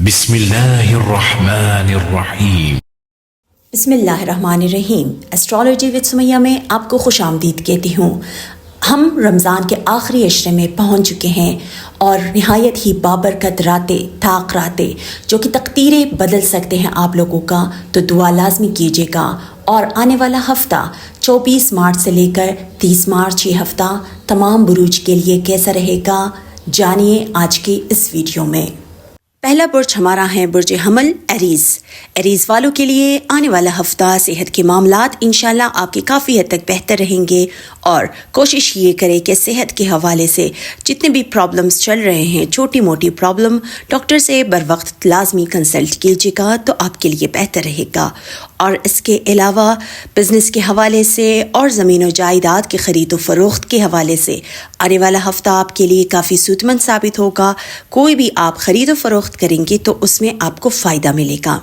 بسم اللہ الرحمن الرحیم۔ بسم اللہ الرحمن الرحیم۔ ایسٹرالوجی وتھ سمیہ میں آپ کو خوش آمدید کہتی ہوں۔ ہم رمضان کے آخری عشرے میں پہنچ چکے ہیں اور نہایت ہی بابرکت راتیں، طاق راتیں جو کہ تقدیریں بدل سکتے ہیں آپ لوگوں کا، تو دعا لازمی کیجیے گا۔ اور آنے والا ہفتہ 24 مارچ سے لے کر 30 مارچ یہ ہفتہ تمام بروج کے لیے کیسا رہے گا، جانیے آج کی اس ویڈیو میں۔ پہلا برج ہمارا ہے برج حمل ایریز۔ ایریز والوں کے لیے آنے والا ہفتہ صحت کے معاملات انشاءاللہ آپ کے کافی حد تک بہتر رہیں گے، اور کوشش یہ کریں کہ صحت کے حوالے سے جتنے بھی پرابلمز چل رہے ہیں، چھوٹی موٹی پرابلم، ڈاکٹر سے بر وقت لازمی کنسلٹ کیجیے گا تو آپ کے لیے بہتر رہے گا۔ اور اس کے علاوہ بزنس کے حوالے سے اور زمین و جائیداد کے خرید و فروخت کے حوالے سے آنے والا ہفتہ آپ کے لیے کافی سود مند ثابت ہوگا۔ کوئی بھی آپ خرید و فروخت کریں گے تو اس میں آپ کو فائدہ ملے گا۔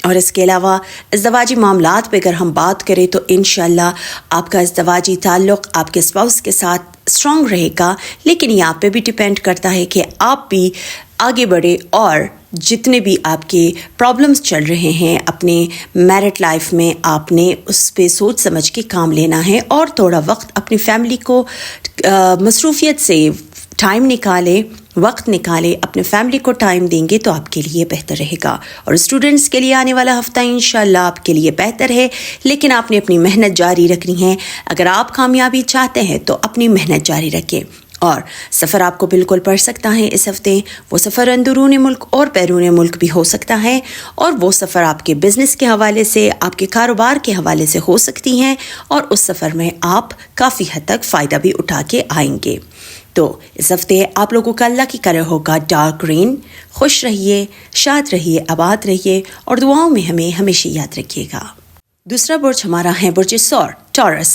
اور اس کے علاوہ ازدواجی معاملات پہ اگر ہم بات کریں تو انشاءاللہ آپ کا ازدواجی تعلق آپ کے اسپاؤس کے ساتھ اسٹرانگ رہے گا، لیکن یہ آپ پہ بھی ڈیپینڈ کرتا ہے کہ آپ بھی آگے بڑھے اور جتنے بھی آپ کے پرابلمز چل رہے ہیں اپنے میرٹ لائف میں، آپ نے اس پہ سوچ سمجھ کے کام لینا ہے اور تھوڑا وقت اپنی فیملی کو مصروفیت سے ٹائم نکالے، وقت نکالے، اپنے فیملی کو ٹائم دیں گے تو آپ کے لیے بہتر رہے گا۔ اور اسٹوڈنٹس کے لیے آنے والا ہفتہ انشاءاللہ آپ کے لیے بہتر ہے، لیکن آپ نے اپنی محنت جاری رکھنی ہے۔ اگر آپ کامیابی چاہتے ہیں تو اپنی محنت جاری رکھیں۔ اور سفر آپ کو بالکل پڑ سکتا ہے اس ہفتے، وہ سفر اندرون ملک اور بیرون ملک بھی ہو سکتا ہے، اور وہ سفر آپ کے بزنس کے حوالے سے، آپ کے کاروبار کے حوالے سے ہو سکتی ہیں، اور اس سفر میں آپ کافی حد تک فائدہ بھی اٹھا کے آئیں گے۔ تو اس ہفتے آپ لوگوں کا اللہ کی کلر ہوگا ڈارک گرین۔ خوش رہیے، شاد رہیے، آباد رہیے، اور دعاؤں میں ہمیں ہمیشہ یاد رکھیے گا۔ دوسرا برج ہمارا ہے برج ٹورس۔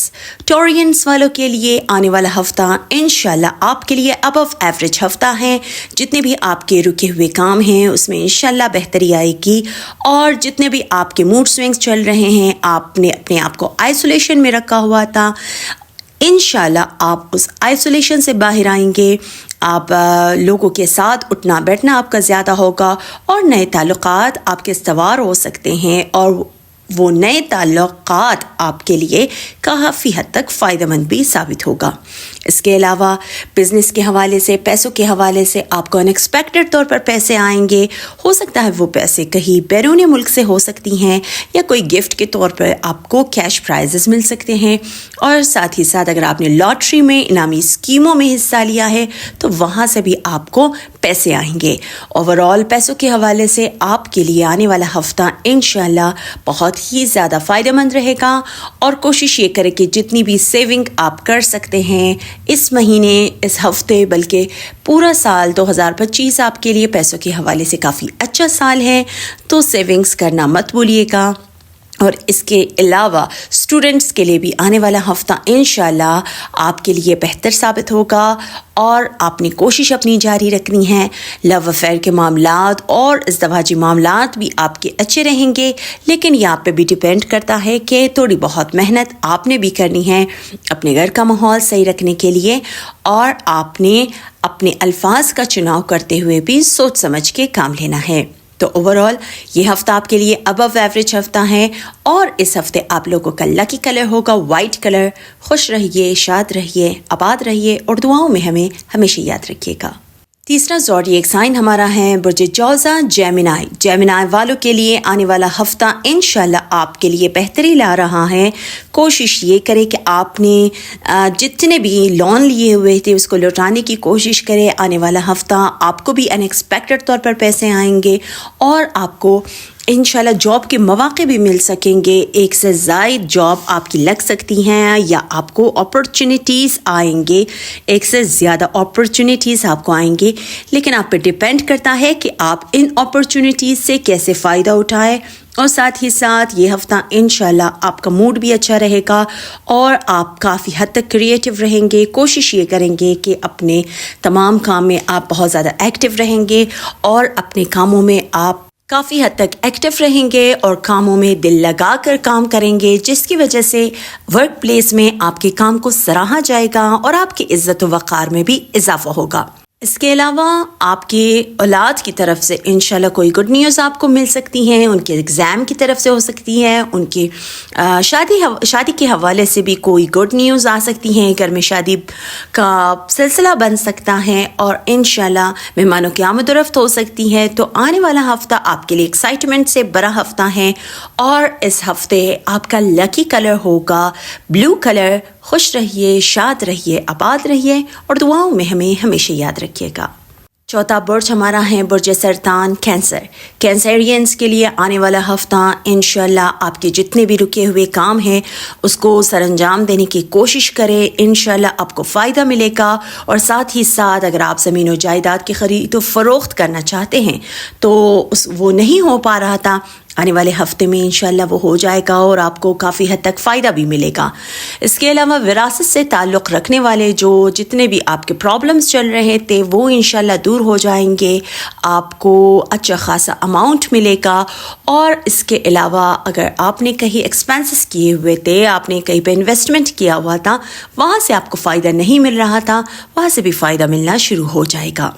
ٹورینس والوں کے لیے آنے والا ہفتہ انشاءاللہ آپ کے لیے ابو ایوریج ہفتہ ہے۔ جتنے بھی آپ کے رکے ہوئے کام ہیں اس میں انشاءاللہ بہتری آئے گی، اور جتنے بھی آپ کے موڈ سوئنگز چل رہے ہیں، آپ نے اپنے آپ کو آئسولیشن میں رکھا ہوا تھا، انشاءاللہ آپ اس آئسولیشن سے باہر آئیں گے۔ آپ لوگوں کے ساتھ اٹھنا بیٹھنا آپ کا زیادہ ہوگا، اور نئے تعلقات آپ کے استوار ہو سکتے ہیں، اور وہ نئے تعلقات آپ کے لیے کافی حد تک فائدہ مند بھی ثابت ہوگا۔ اس کے علاوہ بزنس کے حوالے سے، پیسوں کے حوالے سے آپ کو انیکسپیکٹڈ طور پر پیسے آئیں گے۔ ہو سکتا ہے وہ پیسے کہیں بیرون ملک سے ہو سکتی ہیں، یا کوئی گفٹ کے طور پر آپ کو کیش پرائزز مل سکتے ہیں، اور ساتھ ہی ساتھ اگر آپ نے لاٹری میں، انعامی اسکیموں میں حصہ لیا ہے تو وہاں سے بھی آپ کو پیسے آئیں گے۔ اوورآل پیسوں کے حوالے سے آپ کے لیے آنے والا ہفتہ انشاءاللہ بہت ہی زیادہ فائدہ مند رہے گا، اور کوشش یہ کریں کہ جتنی بھی سیونگ آپ کر سکتے ہیں اس مہینے، اس ہفتے، بلکہ پورا سال 2025 آپ کے لیے پیسوں کے حوالے سے کافی اچھا سال ہے، تو سیونگز کرنا مت بھولیے گا۔ اور اس کے علاوہ اسٹوڈنٹس کے لیے بھی آنے والا ہفتہ انشاءاللہ آپ کے لیے بہتر ثابت ہوگا، اور آپ نے کوشش اپنی جاری رکھنی ہے۔ لو افیئر کے معاملات اور ازدواجی معاملات بھی آپ کے اچھے رہیں گے، لیکن یہ آپ پہ بھی ڈیپینڈ کرتا ہے کہ تھوڑی بہت محنت آپ نے بھی کرنی ہے اپنے گھر کا ماحول صحیح رکھنے کے لیے، اور آپ نے اپنے الفاظ کا چناؤ کرتے ہوئے بھی سوچ سمجھ کے کام لینا ہے۔ تو اوورآل یہ ہفتہ آپ کے لیے ابو ایوریج ہفتہ ہے، اور اس ہفتے آپ لوگوں کا لکی کلر ہوگا وائٹ کلر۔ خوش رہیے، شاد رہیے، آباد رہیے، اور دعاؤں میں ہمیں ہمیشہ یاد رکھیے گا۔ تیسرا زوڈیک سائن ہمارا ہے برج جوزا جیمنائی۔ جیمنائی والوں کے لیے آنے والا ہفتہ انشاءاللہ آپ کے لیے بہتری لا رہا ہے۔ کوشش یہ کریں کہ آپ نے جتنے بھی لون لیے ہوئے تھے اس کو لوٹانے کی کوشش کریں۔ آنے والا ہفتہ آپ کو بھی انیکسپیکٹڈ طور پر پیسے آئیں گے، اور آپ کو انشاءاللہ جاب کے مواقع بھی مل سکیں گے۔ ایک سے زائد جاب آپ کی لگ سکتی ہیں، یا آپ کو اپرچونیٹیز آئیں گے، ایک سے زیادہ اپرچونیٹیز آپ کو آئیں گے، لیکن آپ پہ ڈیپینڈ کرتا ہے کہ آپ ان اپرچونیٹیز سے کیسے فائدہ اٹھائیں۔ اور ساتھ ہی ساتھ یہ ہفتہ انشاءاللہ آپ کا موڈ بھی اچھا رہے گا، اور آپ کافی حد تک کریٹیو رہیں گے۔ کوشش یہ کریں گے کہ اپنے تمام کام میں آپ بہت زیادہ ایکٹیو رہیں گے، اور اپنے کاموں میں آپ کافی حد تک ایکٹیو رہیں گے، اور کاموں میں دل لگا کر کام کریں گے، جس کی وجہ سے ورک پلیس میں آپ کے کام کو سراہا جائے گا، اور آپ کی عزت و وقار میں بھی اضافہ ہوگا۔ اس کے علاوہ آپ کی اولاد کی طرف سے انشاءاللہ کوئی گڈ نیوز آپ کو مل سکتی ہیں، ان کے ایگزام کی طرف سے ہو سکتی ہے، ان کی شادی کے حوالے سے بھی کوئی گڈ نیوز آ سکتی ہیں، گھر میں شادی کا سلسلہ بن سکتا ہے اور انشاءاللہ مہمانوں کی آمد و رفت ہو سکتی ہے۔ تو آنے والا ہفتہ آپ کے لیے ایکسائٹمنٹ سے بڑا ہفتہ ہے اور اس ہفتے آپ کا لکی کلر ہوگا بلو کلر۔ خوش رہیے، شاد رہیے، آباد رہیے اور دعاؤں میں ہمیں ہمیشہ یاد رکھیے گا۔ چوتھا برج ہمارا ہے برج سرطان، کینسر۔ کینسرینس کے لیے آنے والا ہفتہ انشاءاللہ آپ کے جتنے بھی رکے ہوئے کام ہیں اس کو سر انجام دینے کی کوشش کریں، انشاءاللہ آپ کو فائدہ ملے گا۔ اور ساتھ ہی ساتھ اگر آپ زمین و جائیداد کی خرید و فروخت کرنا چاہتے ہیں تو وہ نہیں ہو پا رہا تھا، آنے والے ہفتے میں انشاءاللہ وہ ہو جائے گا اور آپ کو کافی حد تک فائدہ بھی ملے گا۔ اس کے علاوہ وراثت سے تعلق رکھنے والے جتنے بھی آپ کے پرابلمز چل رہے تھے وہ انشاءاللہ دور ہو جائیں گے، آپ کو اچھا خاصا اماؤنٹ ملے گا۔ اور اس کے علاوہ اگر آپ نے کہیں ایکسپینسز کیے ہوئے تھے، آپ نے کہیں پہ انویسٹمنٹ کیا ہوا تھا، وہاں سے آپ کو فائدہ نہیں مل رہا تھا، وہاں سے بھی فائدہ ملنا شروع ہو جائے گا۔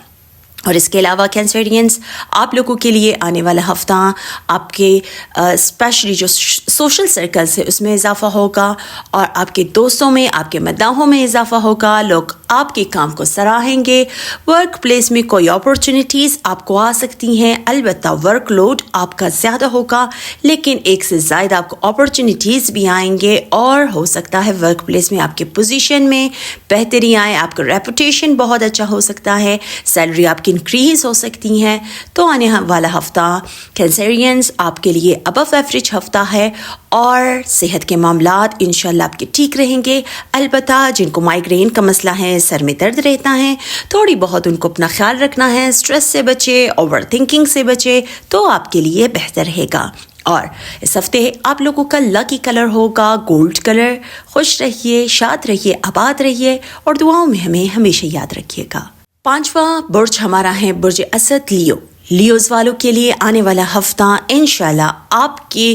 اور اس کے علاوہ کینسرینس آپ لوگوں کے لیے آنے والا ہفتہ آپ کے اسپیشلی جو سوشل سرکلز ہے اس میں اضافہ ہوگا اور آپ کے دوستوں میں، آپ کے مداحوں میں اضافہ ہوگا، لوگ آپ کے کام کو سراہیں گے۔ ورک پلیس میں کوئی اپرچونیٹیز آپ کو آ سکتی ہیں، البتہ ورک لوڈ آپ کا زیادہ ہوگا لیکن ایک سے زائد آپ کو اپرچونیٹیز بھی آئیں گے اور ہو سکتا ہے ورک پلیس میں آپ کے پوزیشن میں بہتری آئے، آپ کا ریپوٹیشن بہت اچھا ہو سکتا ہے، سیلری آپ کی انکریز ہو سکتی ہیں۔ تو آنے والا ہفتہ کینسرینس آپ کے لیے ابو ایوریج ہفتہ ہے اور صحت کے معاملات انشاءاللہ آپ کے ٹھیک رہیں گے، البتہ جن کو مائیگرین کا مسئلہ ہے، سر میں درد رہتا ہے، تھوڑی بہت ان کو اپنا خیال رکھنا ہے، سٹریس سے بچے، اوور تھنکنگ سے بچے تو آپ کے لیے بہتر رہے گا۔ اور اس ہفتے آپ لوگوں کا لکی کلر ہوگا گولڈ کلر۔ خوش رہیے، شاد رہیے، آباد رہیے اور دعاؤں میں ہمیں ہمیشہ یاد رکھیے گا۔ پانچواں برج ہمارا ہے برج اسد، لیو۔ لیوز والوں کے لیے آنے والا ہفتہ انشاءاللہ آپ کی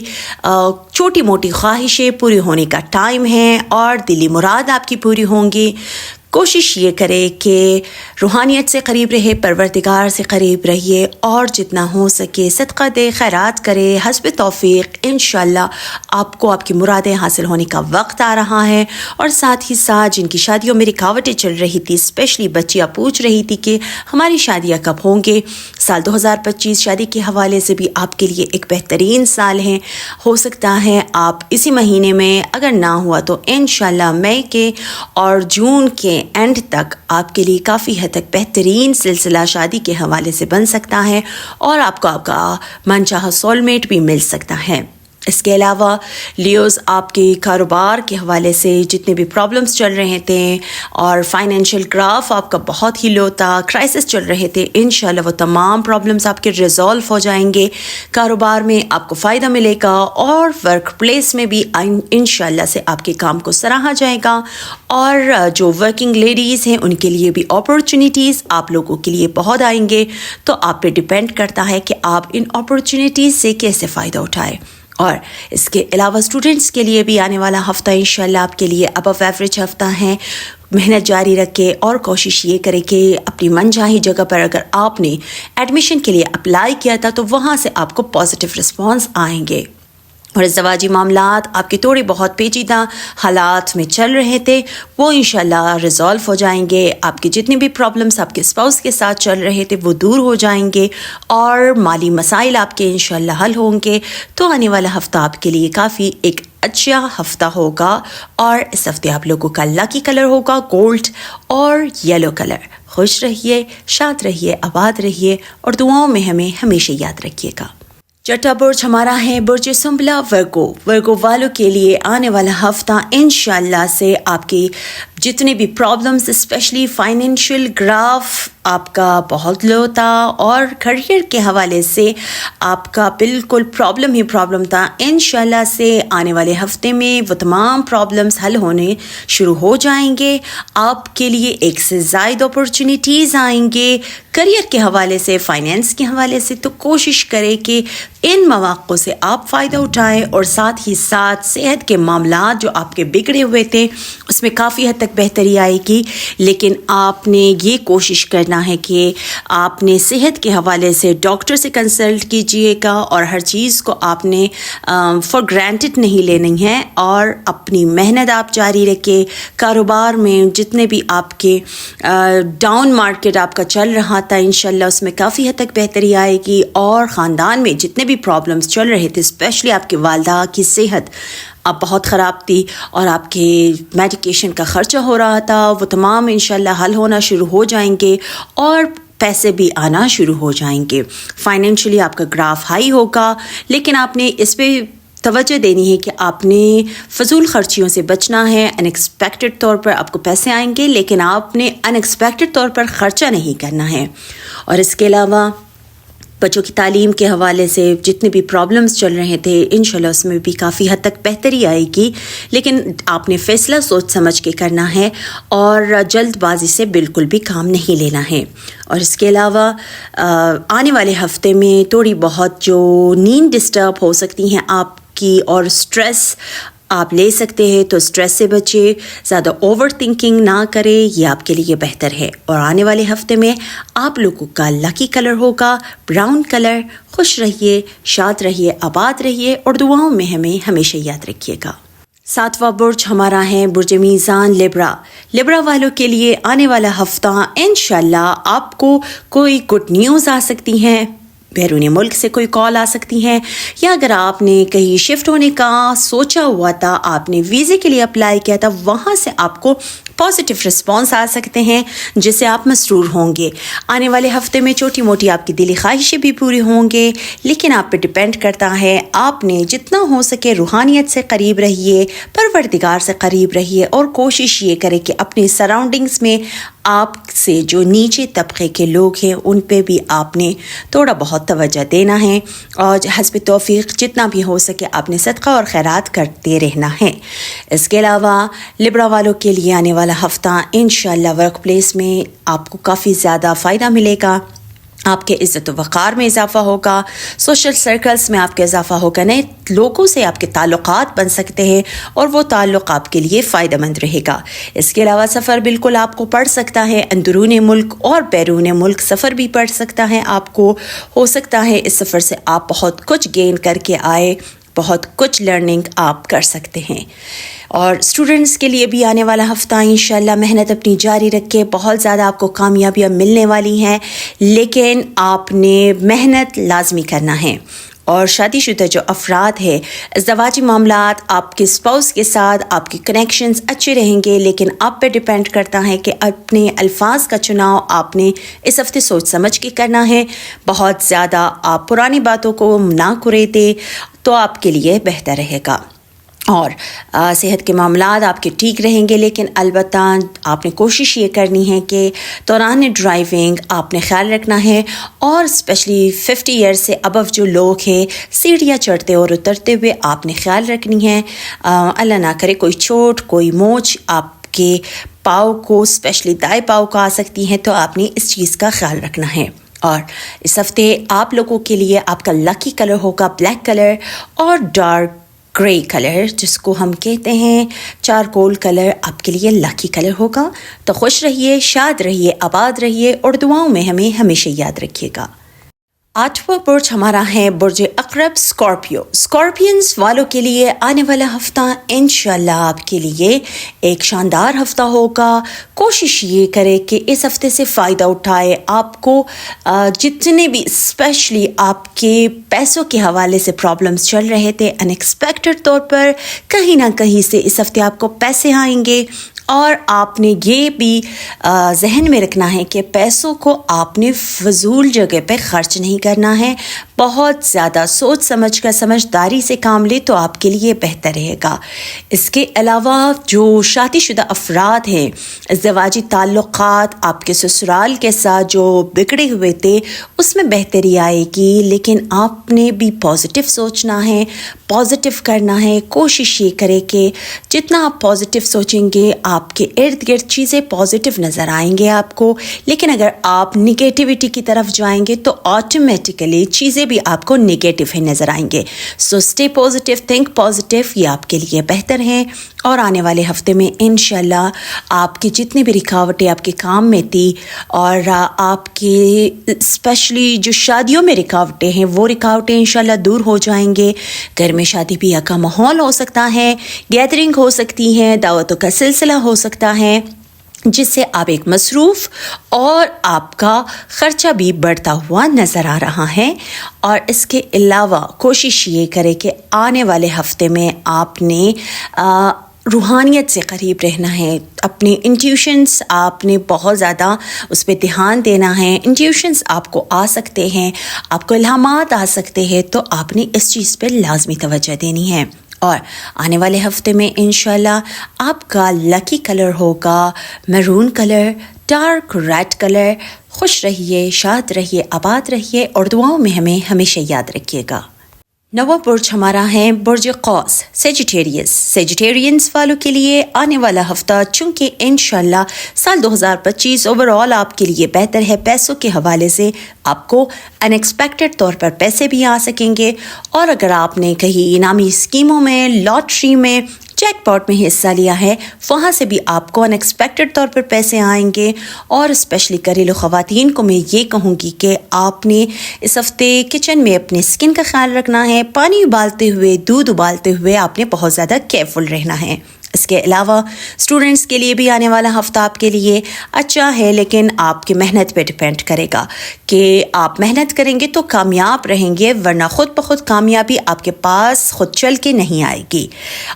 چھوٹی موٹی خواہشیں پوری ہونے کا ٹائم ہے اور دلی مراد آپ کی پوری ہوں گی۔ کوشش یہ کرے کہ روحانیت سے قریب رہے، پروردگار سے قریب رہیے اور جتنا ہو سکے صدقہ دے، خیرات کرے، حسب توفیق انشاءاللہ آپ کو آپ کی مرادیں حاصل ہونے کا وقت آ رہا ہے۔ اور ساتھ ہی ساتھ جن کی شادیوں میں رکاوٹیں چل رہی تھی، اسپیشلی بچیاں پوچھ رہی تھی کہ ہماری شادیاں کب ہوں گے، سال 2025 شادی کے حوالے سے بھی آپ کے لیے ایک بہترین سال ہے۔ ہو سکتا ہے آپ اسی مہینے میں، اگر نہ ہوا تو انشاءاللہ مئی کے اور جون کے اینڈ تک آپ کے لیے کافی حد تک بہترین سلسلہ شادی کے حوالے سے بن سکتا ہے اور آپ کو آپ کا من چاہا سول میٹ بھی مل سکتا ہے۔ اس کے علاوہ لیوز آپ کے کاروبار کے حوالے سے جتنے بھی پرابلمز چل رہے تھے اور فائنینشیل گراف آپ کا بہت ہی لو تھا، کرائسس چل رہے تھے، انشاءاللہ وہ تمام پرابلمز آپ کے ریزالو ہو جائیں گے۔ کاروبار میں آپ کو فائدہ ملے گا اور ورک پلیس میں بھی انشاءاللہ سے آپ کے کام کو سراہا جائے گا۔ اور جو ورکنگ لیڈیز ہیں ان کے لیے بھی اپرچونیٹیز آپ لوگوں کے لیے بہت آئیں گے، تو آپ پہ ڈیپینڈ کرتا ہے کہ آپ ان اپرچونیٹیز سے کیسے فائدہ اٹھائیں۔ اور اس کے علاوہ اسٹوڈنٹس کے لیے بھی آنے والا ہفتہ انشاءاللہ آپ کے لیے ابو ایوریج ہفتہ ہے۔ محنت جاری رکھے اور کوشش یہ کرے کہ اپنی من چاہی جگہ پر اگر آپ نے ایڈمیشن کے لیے اپلائی کیا تھا تو وہاں سے آپ کو پازیٹیو رسپانس آئیں گے۔ اور ازدواجی معاملات آپ کے تھوڑے بہت پیچیدہ حالات میں چل رہے تھے وہ انشاءاللہ ریزالو ہو جائیں گے۔ آپ کے جتنے بھی پرابلمس آپ کے اسپاؤس کے ساتھ چل رہے تھے وہ دور ہو جائیں گے اور مالی مسائل آپ کے انشاءاللہ حل ہوں گے۔ تو آنے والا ہفتہ آپ کے لیے کافی ایک اچھا ہفتہ ہوگا اور اس ہفتے آپ لوگوں کا لکی کلر ہوگا گولڈ اور یلو کلر۔ خوش رہیے، شاد رہیے، آباد رہیے اور دعاؤں میں ہمیں ہمیشہ یاد رکھیے گا۔ چھٹا برج ہمارا ہے برج سنبلا، ورگو۔ ورگو والوں کے لیے آنے والا ہفتہ انشاءاللہ سے آپ کی جتنے بھی پرابلمز اسپیشلی فائنینشیل گراف آپ کا بہت لو تھا اور کریئر کے حوالے سے آپ کا بالکل پرابلم تھا، انشاءاللہ سے آنے والے ہفتے میں وہ تمام پرابلمز حل ہونے شروع ہو جائیں گے۔ آپ کے لیے ایک سے زائد اپرچونیٹیز آئیں گے کریئر کے حوالے سے، فائنینس کے حوالے سے۔ تو کوشش کریں کہ ان مواقع سے آپ فائدہ اٹھائیں اور ساتھ ہی ساتھ صحت کے معاملات جو آپ کے بگڑے ہوئے تھے اس میں کافی حد تک بہتری آئے گی، لیکن آپ نے یہ کوشش کرنا رکھنا ہے کہ آپ نے صحت کے حوالے سے ڈاکٹر سے کنسلٹ کیجیے گا اور ہر چیز کو آپ نے فار گرانٹڈ نہیں لینی ہے، اور اپنی محنت آپ جاری رکھیں. کاروبار میں جتنے بھی آپ کے ڈاؤن مارکیٹ آپ کا چل رہا تھا انشاءاللہ اس میں کافی حد تک بہتری آئے گی، اور خاندان میں جتنے بھی پرابلمس چل رہے تھے اسپیشلی آپ کے والدہ کی صحت اب بہت خراب تھی اور آپ کے میڈیکیشن کا خرچہ ہو رہا تھا، وہ تمام انشاءاللہ حل ہونا شروع ہو جائیں گے اور پیسے بھی آنا شروع ہو جائیں گے. فائنینشلی آپ کا گراف ہائی ہوگا، لیکن آپ نے اس پہ توجہ دینی ہے کہ آپ نے فضول خرچیوں سے بچنا ہے. ان ایکسپیکٹڈ طور پر آپ کو پیسے آئیں گے، لیکن آپ نے ان ایکسپیکٹڈ طور پر خرچہ نہیں کرنا ہے. اور اس کے علاوہ بچوں کی تعلیم کے حوالے سے جتنے بھی پرابلمس چل رہے تھے انشاءاللہ اس میں بھی کافی حد تک بہتری آئے گی، لیکن آپ نے فیصلہ سوچ سمجھ کے کرنا ہے اور جلد بازی سے بالکل بھی کام نہیں لینا ہے. اور اس کے علاوہ آنے والے ہفتے میں تھوڑی بہت جو نیند ڈسٹرب ہو سکتی ہیں آپ کی اور سٹریس آپ لے سکتے ہیں، تو سٹریس سے بچے، زیادہ اوور تھنکنگ نہ کرے، یہ آپ کے لیے بہتر ہے. اور آنے والے ہفتے میں آپ لوگوں کا لکی کلر ہوگا براؤن کلر. خوش رہیے، شاد رہیے، آباد رہیے اور دعاؤں میں ہمیں ہمیشہ یاد رکھیے گا. 7واں برج ہمارا ہے برج میزان لبرا. لبرا والوں کے لیے آنے والا ہفتہ انشاءاللہ آپ کو کوئی گڈ نیوز آ سکتی ہیں، بیرون ملک سے کوئی کال آ سکتی ہیں، یا اگر آپ نے کہیں شفٹ ہونے کا سوچا ہوا تھا، آپ نے ویزے کے لیے اپلائی کیا تھا، وہاں سے آپ کو پازیٹیو رسپانس آ سکتے ہیں جس سے آپ مسرور ہوں گے. آنے والے ہفتے میں چھوٹی موٹی آپ کی دلی خواہشیں بھی پوری ہوں گے، لیکن آپ پہ ڈپینڈ کرتا ہے. آپ نے جتنا ہو سکے روحانیت سے قریب رہیے، پروردگار سے قریب رہیے، اور کوشش یہ کرے کہ اپنے سراؤنڈنگز میں آپ سے جو نیچے طبقے کے لوگ ہیں ان پہ بھی آپ نے تھوڑا بہت توجہ دینا ہے، اور حسب توفیق جتنا بھی ہو سکے آپ نے صدقہ اور خیرات کرتے رہنا ہے. اس کے علاوہ لبرا والوں کے لیے آنے والا ہفتہ انشاءاللہ ورک پلیس میں آپ کو کافی زیادہ فائدہ ملے گا. آپ کے عزت و وقار میں اضافہ ہوگا، سوشل سرکلز میں آپ کا اضافہ ہوگا، نئے لوگوں سے آپ کے تعلقات بن سکتے ہیں اور وہ تعلق آپ کے لیے فائدہ مند رہے گا. اس کے علاوہ سفر بالکل آپ کو پڑ سکتا ہے، اندرون ملک اور بیرون ملک سفر بھی پڑ سکتا ہے. آپ کو ہو سکتا ہے اس سفر سے آپ بہت کچھ گین کر کے آئے، بہت کچھ لرننگ آپ کر سکتے ہیں. اور اسٹوڈنٹس کے لیے بھی آنے والا ہفتہ انشاءاللہ محنت اپنی جاری رکھے، بہت زیادہ آپ کو کامیابیاں ملنے والی ہیں، لیکن آپ نے محنت لازمی کرنا ہے. اور شادی شدہ جو افراد ہیں، ازدواجی معاملات آپ کے اسپاؤس کے ساتھ آپ کے کنیکشنز اچھے رہیں گے، لیکن آپ پہ ڈیپینڈ کرتا ہے کہ اپنے الفاظ کا چناؤ آپ نے اس ہفتے سوچ سمجھ کے کرنا ہے. بہت زیادہ آپ پرانی باتوں کو نہ کریدیں تو آپ کے لیے بہتر رہے گا. اور صحت کے معاملات آپ کے ٹھیک رہیں گے، لیکن البتہ آپ نے کوشش یہ کرنی ہے کہ دوران ڈرائیونگ آپ نے خیال رکھنا ہے، اور اسپیشلی 50 ایئر سے ابو جو لوگ ہیں سیڑھیاں چڑھتے اور اترتے ہوئے آپ نے خیال رکھنی ہے. اللہ نہ کرے کوئی چوٹ، کوئی موچ آپ کے پاؤں کو اسپیشلی دائیں پاؤں کو آ سکتی ہیں، تو آپ نے اس چیز کا خیال رکھنا ہے. اور اس ہفتے آپ لوگوں کے لیے آپ کا لکی کلر ہوگا بلیک کلر اور ڈارک گرے کلر، جس کو ہم کہتے ہیں چارکول کلر، آپ کے لیے لکی کلر ہوگا. تو خوش رہیے، شاد رہیے، آباد رہیے اور دعاؤں میں ہمیں ہمیشہ یاد رکھیے گا. 8واں برج ہمارا ہے برج عقرب اسکارپیو. اسکارپینز والوں کے لیے آنے والا ہفتہ انشاءاللہ آپ کے لیے ایک شاندار ہفتہ ہوگا. کوشش یہ کرے کہ اس ہفتے سے فائدہ اٹھائے. آپ کو جتنے بھی اسپیشلی آپ کے پیسوں کے حوالے سے پرابلمس چل رہے تھے، ان ایکسپیکٹڈ طور پر کہیں نہ کہیں سے اس ہفتے آپ کو پیسے آئیں گے. اور آپ نے یہ بھی ذہن میں رکھنا ہے کہ پیسوں کو آپ نے فضول جگہ پہ خرچ نہیں کرنا ہے. بہت زیادہ سوچ سمجھ کر سمجھداری سے کام لے تو آپ کے لیے بہتر رہے گا. اس کے علاوہ جو شادی شدہ افراد ہیں، ازدواجی تعلقات آپ کے سسرال کے ساتھ جو بگڑے ہوئے تھے اس میں بہتری آئے گی، لیکن آپ نے بھی پازیٹیو سوچنا ہے، پازیٹیو کرنا ہے. کوشش یہ کرے کہ جتنا آپ پازیٹیو سوچیں گے آپ کے ارد گرد چیزیں پازیٹیو نظر آئیں گے آپ کو، لیکن اگر آپ نگیٹیوٹی کی طرف جائیں گے تو آٹومیٹیکلی چیزیں بھی آپ کو نگیٹیو ہی نظر آئیں گے. So stay positive, think positive, یہ آپ کے لیے بہتر ہیں. اور آنے والے ہفتے میں انشاءاللہ آپ کی جتنی بھی رکاوٹیں آپ کے کام میں تھی اور آپ کے اسپیشلی جو شادیوں میں رکاوٹیں ہیں وہ رکاوٹیں انشاءاللہ دور ہو جائیں گے. گھر میں شادی بیاہ کا ماحول ہو سکتا ہے، گیدرنگ ہو سکتی ہے، دعوتوں کا سلسلہ ہو سکتا ہے، جس سے آپ ایک مصروف اور آپ کا خرچہ بھی بڑھتا ہوا نظر آ رہا ہے. اور اس کے علاوہ کوشش یہ کرے کہ آنے والے ہفتے میں آپ نے روحانیت سے قریب رہنا ہے. اپنے انٹیوشنس آپ نے بہت زیادہ اس پہ دھیان دینا ہے. انٹیوشنس آپ کو آ سکتے ہیں، آپ کو الہامات آ سکتے ہیں، تو آپ نے اس چیز پہ لازمی توجہ دینی ہے. اور آنے والے ہفتے میں انشاءاللہ آپ کا لکی کلر ہوگا maroon colour, dark red colour. خوش رہیے، شاد رہیے، آباد رہیے اور دعاؤں میں ہمیں ہمیشہ یاد رکھیے گا. نواں برج ہمارا ہے برج قوس، سیجیٹیریس. سیجیٹیرینز والوں کے لیے آنے والا ہفتہ چونکہ انشاءاللہ سال 2025 اوور آل آپ کے لیے بہتر ہے. پیسوں کے حوالے سے آپ کو ان ایکسپیکٹڈ طور پر پیسے بھی آ سکیں گے. اور اگر آپ نے کہیں انعامی اسکیموں میں، لاٹری میں، جیک پاٹ میں حصہ لیا ہے، وہاں سے بھی آپ کو ان ایکسپیکٹڈ طور پر پیسے آئیں گے. اور اسپیشلی گھریلو خواتین کو میں یہ کہوں گی کہ آپ نے اس ہفتے کچن میں اپنے اسکن کا خیال رکھنا ہے. پانی ابالتے ہوئے، دودھ ابالتے ہوئے آپ نے بہت زیادہ کیئرفل رہنا ہے. اس کے علاوہ اسٹوڈنٹس کے لیے بھی آنے والا ہفتہ آپ کے لیے اچھا ہے، لیکن آپ کی محنت پہ ڈپینڈ کرے گا کہ آپ محنت کریں گے تو کامیاب رہیں گے، ورنہ خود بخود کامیابی آپ کے پاس خود چل کے نہیں آئے گی.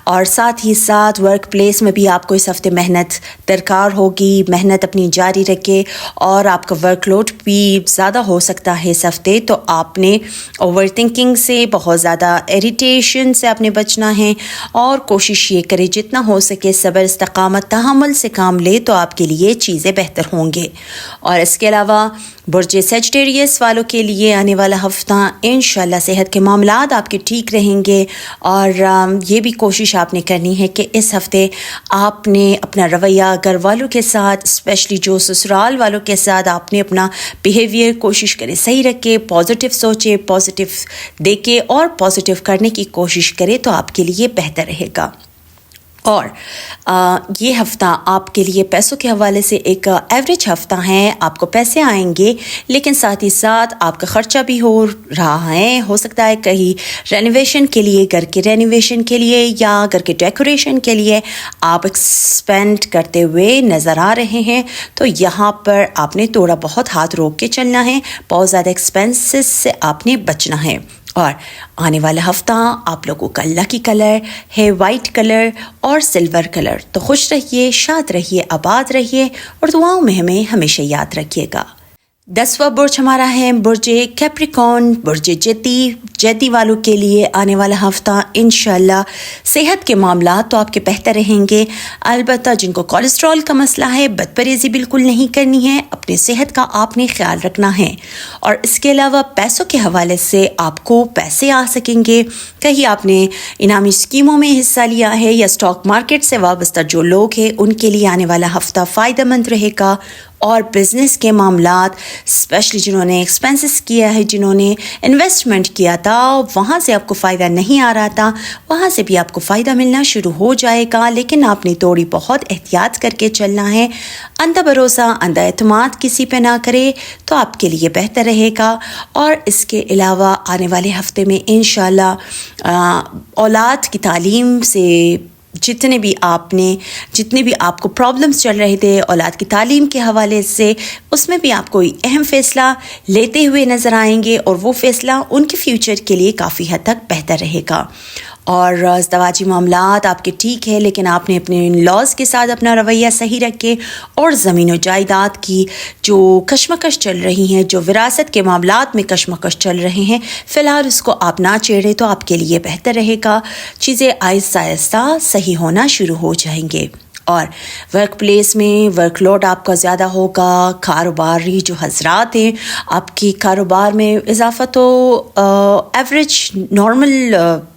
اور ساتھ ہی ساتھ ورک پلیس میں بھی آپ کو اس ہفتے محنت درکار ہوگی. محنت اپنی جاری رکھے اور آپ کا ورک لوڈ بھی زیادہ ہو سکتا ہے اس ہفتے، تو آپ نے اوور تھنکنگ سے، بہت زیادہ ایریٹیشن سے آپ نے بچنا ہے. اور کوشش یہ کرے جتنا ہو سکے صبر، استقامت، تحمل سے کام لے تو آپ کے لیے چیزیں بہتر ہوں گے. اور اس کے علاوہ برج سیجیٹیریس والوں کے لیے آنے والا ہفتہ انشاءاللہ صحت کے معاملات آپ کے ٹھیک رہیں گے. اور یہ بھی کوشش آپ نے کرنی ہے کہ اس ہفتے آپ نے اپنا رویہ گھر والوں کے ساتھ، اسپیشلی جو سسرال والوں کے ساتھ، آپ نے اپنا بیہیویئر کوشش کرے صحیح رکھے، پازیٹیو سوچے، پازیٹیو دیکھے اور پازیٹیو کرنے کی کوشش کرے تو آپ کے لیے بہتر رہے گا. اور یہ ہفتہ آپ کے لیے پیسوں کے حوالے سے ایک ایوریج ہفتہ ہے. آپ کو پیسے آئیں گے، لیکن ساتھ ہی ساتھ آپ کا خرچہ بھی ہو رہا ہے. ہو سکتا ہے کہیں رینویشن کے لیے، گھر کے رینویشن کے لیے یا گھر کے ڈیکوریشن کے لیے آپ ایکسپینڈ کرتے ہوئے نظر آ رہے ہیں. تو یہاں پر آپ نے تھوڑا بہت ہاتھ روک کے چلنا ہے. بہت زیادہ ایکسپینسز سے آپ نے بچنا ہے. اور آنے والا ہفتہ آپ لوگوں کا لکی کلر ہے وائٹ کلر اور سلور کلر. تو خوش رہیے، شاد رہیے، آباد رہیے اور دعاؤں میں ہمیں ہمیشہ یاد رکھیے گا. 10واں برج ہمارا ہے برج کیپریکارن، برج جیتی والوں کے لیے آنے والا ہفتہ انشاءاللہ صحت کے معاملات تو آپ کے بہتر رہیں گے. البتہ جن کو کولیسٹرول کا مسئلہ ہے، بد پرہیزی بالکل نہیں کرنی ہے. اپنی صحت کا آپ نے خیال رکھنا ہے. اور اس کے علاوہ پیسوں کے حوالے سے آپ کو پیسے آ سکیں گے. کہیں آپ نے انعامی اسکیموں میں حصہ لیا ہے یا اسٹاک مارکیٹ سے وابستہ جو لوگ ہیں ان کے لیے آنے والا ہفتہ فائدہ مند رہے گا. اور بزنس کے معاملات، اسپیشلی جنہوں نے ایکسپینسز کیا ہے، جنہوں نے انویسٹمنٹ کیا تھا، وہاں سے آپ کو فائدہ نہیں آ رہا تھا، وہاں سے بھی آپ کو فائدہ ملنا شروع ہو جائے گا. لیکن آپ نے تھوڑی بہت احتیاط کر کے چلنا ہے. اندھا بھروسہ، اندھا اعتماد کسی پہ نہ کرے تو آپ کے لیے بہتر رہے گا. اور اس کے علاوہ آنے والے ہفتے میں انشاءاللہ اولاد کی تعلیم سے جتنے بھی آپ کو پرابلمس چل رہے تھے اولاد کی تعلیم کے حوالے سے، اس میں بھی آپ کوئی اہم فیصلہ لیتے ہوئے نظر آئیں گے اور وہ فیصلہ ان کے فیوچر کے لیے کافی حد تک بہتر رہے گا. اور ازدواجی معاملات آپ کے ٹھیک ہے، لیکن آپ نے اپنے لاز کے ساتھ اپنا رویہ صحیح رکھے. اور زمین و جائیداد کی جو کشمکش چل رہی ہیں، جو وراثت کے معاملات میں کشمکش چل رہے ہیں، فی الحال اس کو آپ نہ چھیڑیں تو آپ کے لیے بہتر رہے گا. چیزیں آہستہ آہستہ صحیح ہونا شروع ہو جائیں گے. اور ورک پلیس میں ورک لوڈ آپ کا زیادہ ہوگا. کاروباری جو حضرات ہیں آپ کی کاروبار میں اضافہ تو ایوریج نارمل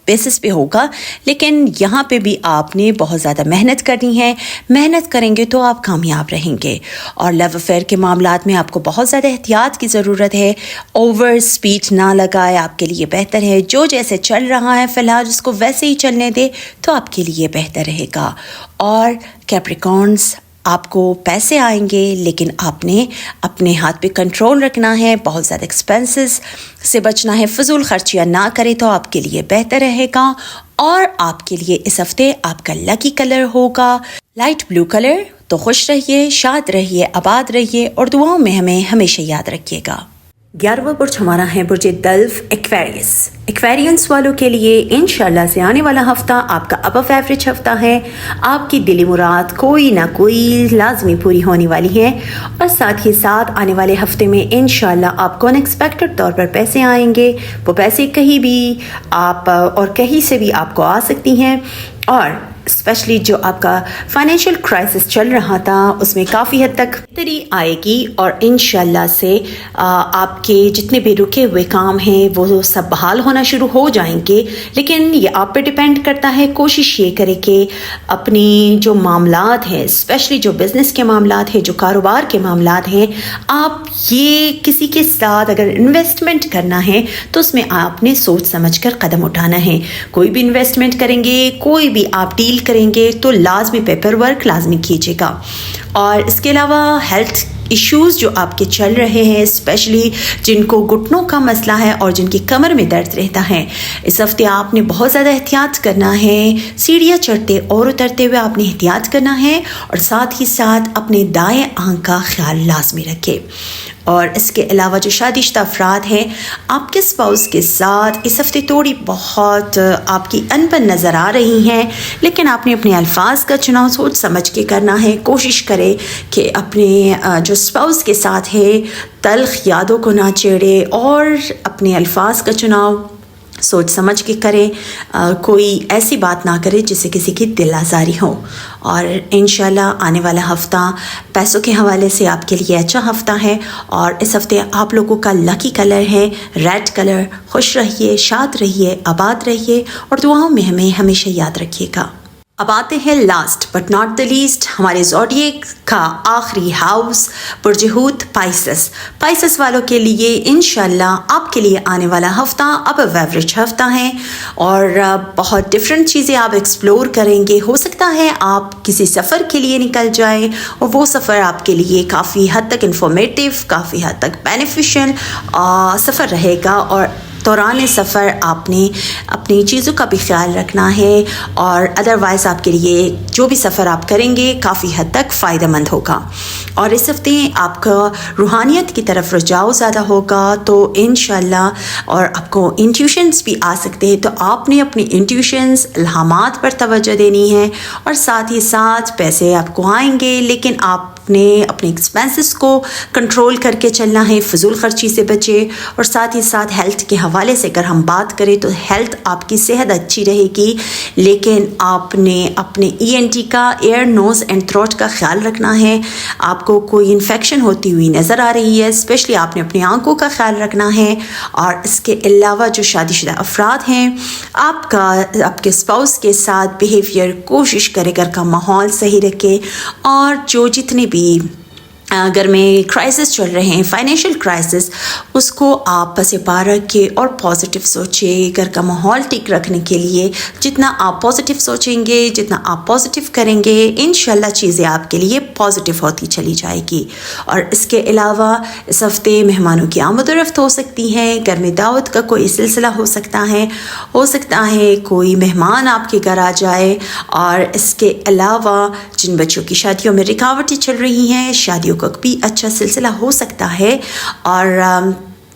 بیسس پہ ہوگا، لیکن یہاں پہ بھی آپ نے بہت زیادہ محنت کرنی ہے. محنت کریں گے تو آپ کامیاب رہیں گے. اور لو افیئر کے معاملات میں آپ کو بہت زیادہ احتیاط کی ضرورت ہے. اوور اسپیڈ نہ لگائے، آپ کے لیے بہتر ہے. جو جیسے چل رہا ہے فی الحال اس کو ویسے ہی چلنے دے تو آپ کے لیے بہتر رہے گا. اور کیپریکارنس، آپ کو پیسے آئیں گے لیکن آپ نے اپنے ہاتھ پہ کنٹرول رکھنا ہے. بہت زیادہ ایکسپینسز سے بچنا ہے. فضول خرچیاں نہ کرے تو آپ کے لیے بہتر رہے گا. اور آپ کے لیے اس ہفتے آپ کا لکی کلر ہوگا لائٹ بلو کلر. تو خوش رہیے، شاد رہیے، آباد رہیے اور دعاؤں میں ہمیں ہمیشہ یاد رکھیے گا. 11واں برج ہمارا ہے برج دلف ایکویریس. ایکویرینس والوں کے لیے انشاءاللہ سے آنے والا ہفتہ آپ کا ابو ایوریج ہفتہ ہے. آپ کی دلی مراد کوئی نہ کوئی لازمی پوری ہونے والی ہے. اور ساتھ ہی ساتھ آنے والے ہفتے میں انشاءاللہ آپ کو انیکسپیکٹڈ طور پر پیسے آئیں گے. وہ پیسے کہیں بھی آپ اور کہیں سے بھی آپ کو آ سکتی ہیں. اور اسپیشلی جو آپ کا فائنینشیل کرائسس چل رہا تھا اس میں کافی حد تک بہتری آئے گی. اور انشاءاللہ سے آپ کے جتنے بھی رکے ہوئے کام ہیں وہ سب بحال ہونا شروع ہو جائیں گے. لیکن یہ آپ پہ ڈیپینڈ کرتا ہے. کوشش یہ کرے کہ اپنی جو معاملات ہیں، اسپیشلی جو بزنس کے معاملات ہیں، جو کاروبار کے معاملات ہیں، آپ یہ کسی کے ساتھ اگر انویسٹمنٹ کرنا ہے تو اس میں آپ نے سوچ سمجھ کر قدم اٹھانا ہے. کوئی بھی انویسٹمنٹ کریں گے، کوئی بھی آپ ڈیل کریں گے تو لازمی پیپر ورک لازمی کیجیے گا. اور اس کے علاوہ ہیلتھ ایشوز جو آپ کے چل رہے ہیں، اسپیشلی جن کو گھٹنوں کا مسئلہ ہے اور جن کی کمر میں درد رہتا ہے، اس ہفتے آپ نے بہت زیادہ احتیاط کرنا ہے. سیڑھیاں چڑھتے اور اترتے ہوئے آپ نے احتیاط کرنا ہے. اور ساتھ ہی ساتھ اپنے دائیں آنکھ کا خیال لازمی رکھے. اور اس کے علاوہ جو شادی شدہ افراد ہیں، آپ کے اسپاؤس کے ساتھ اس ہفتے تھوڑی بہت آپ کی انبن نظر آ رہی ہیں، لیکن آپ نے اپنے الفاظ کا چناؤ سوچ سمجھ کے کرنا ہے. کوشش کرے کہ اپنے جو اسپاؤس کے ساتھ ہے تلخ یادوں کو نہ چھیڑے اور اپنے الفاظ کا چناؤ سوچ سمجھ کے کرے. کوئی ایسی بات نہ کرے جس سے کسی کی دل آزاری ہو. اور انشاءاللہ آنے والا ہفتہ پیسوں کے حوالے سے آپ کے لیے اچھا ہفتہ ہے. اور اس ہفتے آپ لوگوں کا لکی کلر ہے ریڈ کلر. خوش رہیے، شاد رہیے، آباد رہیے اور دعاؤں میں ہمیں ہمیشہ یاد رکھیے گا. اب آتے ہیں last but not the least ہمارے زوڈیک کا آخری ہاؤس برج حوت پائسس. پائسس والوں کے لیے انشاءاللہ آپ کے لیے آنے والا ہفتہ اب ایوریج ہفتہ ہے اور بہت ڈفرینٹ چیزیں آپ ایکسپلور کریں گے. ہو سکتا ہے آپ کسی سفر کے لیے نکل جائیں اور وہ سفر آپ کے لیے کافی حد تک انفارمیٹیو، کافی حد تک بینیفیشل سفر رہے گا. اور دوران سفر آپ نے اپنی چیزوں کا بھی خیال رکھنا ہے. اور ادروائز آپ کے لیے جو بھی سفر آپ کریں گے کافی حد تک فائدہ مند ہوگا. اور اس ہفتے آپ کا روحانیت کی طرف رجحان زیادہ ہوگا تو انشاءاللہ اور آپ کو انٹیوشنز بھی آ سکتے ہیں. تو آپ نے اپنی انٹیوشنز، الہامات پر توجہ دینی ہے. اور ساتھ ہی ساتھ پیسے آپ کو آئیں گے لیکن آپ نے اپنے ایکسپینسز کو کنٹرول کر کے چلنا ہے. فضول خرچی سے بچے. اور ساتھ ہی ساتھ ہیلتھ کے حوالے سے اگر ہم بات کریں تو ہیلتھ آپ کی صحت اچھی رہے گی لیکن آپ نے اپنے ENT کا، ایئر نوز اینڈ تھروٹ کا خیال رکھنا ہے. آپ کو کوئی انفیکشن ہوتی ہوئی نظر آ رہی ہے، اسپیشلی آپ نے اپنی آنکھوں کا خیال رکھنا ہے. اور اس کے علاوہ جو شادی شدہ افراد ہیں، آپ کے اسپاؤس کے ساتھ بیہیویئر کوشش کرے گھر کا ماحول صحیح رکھے. اور جو جتنے بھی گھر میں کرائسس چل رہے ہیں، فائنینشیل کرائسس، اس کو آپ پس پا رکھ کے اور پازیٹیو سوچے. گھر کا ماحول ٹھیک رکھنے کے لیے جتنا آپ پازیٹیو سوچیں گے، جتنا آپ پازیٹیو کریں گے، انشاءاللہ چیزیں آپ کے لیے پازیٹیو ہوتی چلی جائے گی. اور اس کے علاوہ اس ہفتے مہمانوں کی آمد و رفت ہو سکتی ہے. گھر میں دعوت کا کوئی سلسلہ ہو سکتا ہے کوئی مہمان آپ کے گھر آ جائے. اور اس کے علاوہ جن بچوں کی شادیوں میں رکاوٹیں چل رہی ہیں، شادیوں کا بھی اچھا سلسلہ ہو سکتا ہے. اور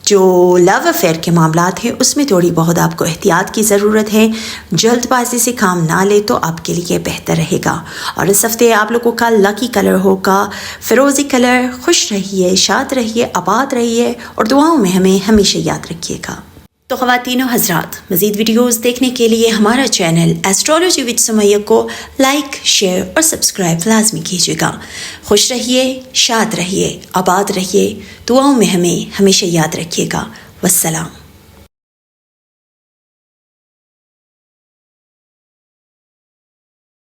جو لو افیئر کے معاملات ہیں اس میں تھوڑی بہت آپ کو احتیاط کی ضرورت ہے. جلد بازی سے کام نہ لے تو آپ کے لیے بہتر رہے گا. اور اس ہفتے آپ لوگوں کا لکی کلر ہوگا فیروزی کلر. خوش رہیے، شاد رہیے، آباد رہیے اور دعاؤں میں ہمیں ہمیشہ یاد رکھیے گا. تو خواتین و حضرات، مزید ویڈیوز دیکھنے کے لیے ہمارا چینل ایسٹرالوجی وتھ سمیہ کو لائک، شیئر اور سبسکرائب لازمی کیجیے گا۔ خوش رہیے، شاد رہیے، آباد رہیے، دعاؤں میں ہمیں ہمیشہ یاد رکھیے گا۔ والسلام۔